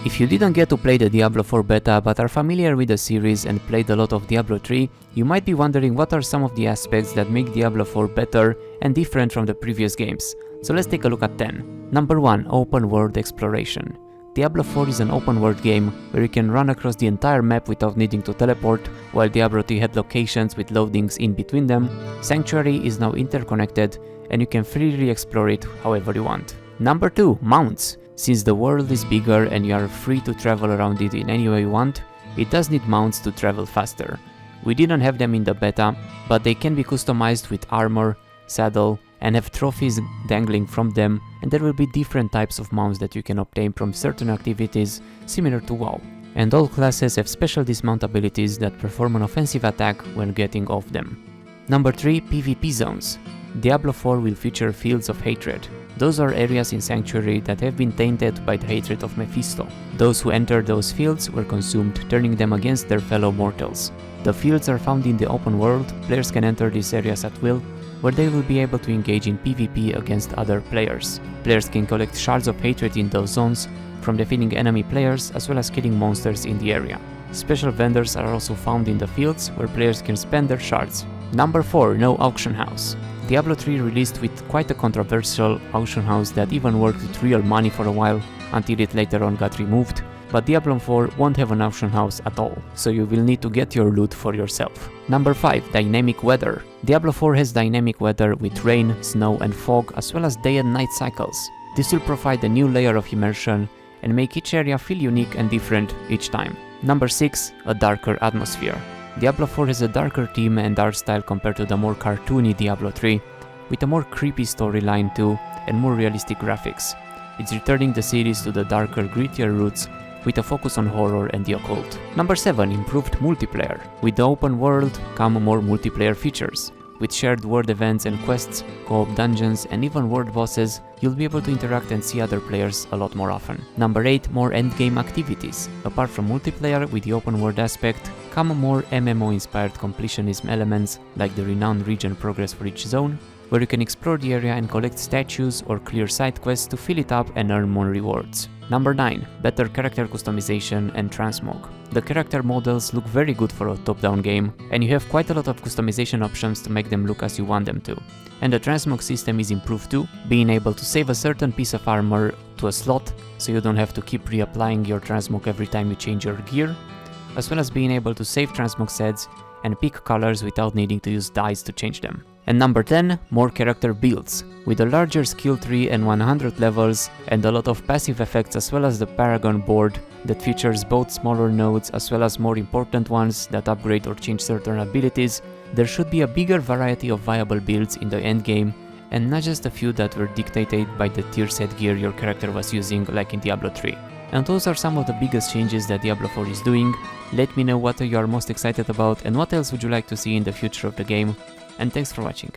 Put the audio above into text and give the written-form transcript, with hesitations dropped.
If you didn't get to play the Diablo 4 beta but are familiar with the series and played a lot of Diablo 3, you might be wondering what are some of the aspects that make Diablo 4 better and different from the previous games. So let's take a look at 10. Number 1. Open world exploration. Diablo 4 is an open world game where you can run across the entire map without needing to teleport, while Diablo 3 had locations with loadings in between them. Sanctuary is now interconnected and you can freely explore it however you want. Number 2. Mounts. Since the world is bigger and you are free to travel around it in any way you want, it does need mounts to travel faster. We didn't have them in the beta, but they can be customized with armor, saddle, and have trophies dangling from them, and there will be different types of mounts that you can obtain from certain activities similar to WoW. And all classes have special dismount abilities that perform an offensive attack when getting off them. Number 3. PvP zones. Diablo 4 will feature fields of hatred. Those are areas in Sanctuary that have been tainted by the hatred of Mephisto. Those who entered those fields were consumed, turning them against their fellow mortals. The fields are found in the open world. Players can enter these areas at will, where they will be able to engage in PvP against other players. Players can collect shards of hatred in those zones from defeating enemy players as well as killing monsters in the area. Special vendors are also found in the fields where players can spend their shards. Number 4. No auction house. Diablo 3 released with quite a controversial auction house that even worked with real money for a while until it later on got removed, but Diablo 4 won't have an auction house at all, so you will need to get your loot for yourself. Number 5. Dynamic weather. Diablo 4 has dynamic weather with rain, snow and fog as well as day and night cycles. This will provide a new layer of immersion and make each area feel unique and different each time. Number 6. A darker atmosphere. Diablo 4 has a darker theme and art style compared to the more cartoony Diablo 3, with a more creepy storyline too and more realistic graphics. It's returning the series to the darker, grittier roots with a focus on horror and the occult. Number 7. Improved multiplayer. With the open world come more multiplayer features. With shared world events and quests, co-op dungeons and even world bosses, you'll be able to interact and see other players a lot more often. Number 8. More endgame activities. Apart from multiplayer with the open world aspect, come more MMO-inspired completionism elements like the renowned region progress for each zone, where you can explore the area and collect statues or clear side quests to fill it up and earn more rewards. Number 9. Better character customization and transmog. The character models look very good for a top-down game, and you have quite a lot of customization options to make them look as you want them to. And the transmog system is improved too, being able to save a certain piece of armor to a slot, so you don't have to keep reapplying your transmog every time you change your gear, as well as being able to save transmog sets and pick colors without needing to use dyes to change them. And number 10. More character builds. With a larger skill tree and 100 levels and a lot of passive effects as well as the Paragon board that features both smaller nodes as well as more important ones that upgrade or change certain abilities, there should be a bigger variety of viable builds in the endgame and not just a few that were dictated by the tier set gear your character was using like in Diablo 3. And those are some of the biggest changes that Diablo 4 is doing. Let me know what you are most excited about and what else would you like to see in the future of the game. And thanks for watching.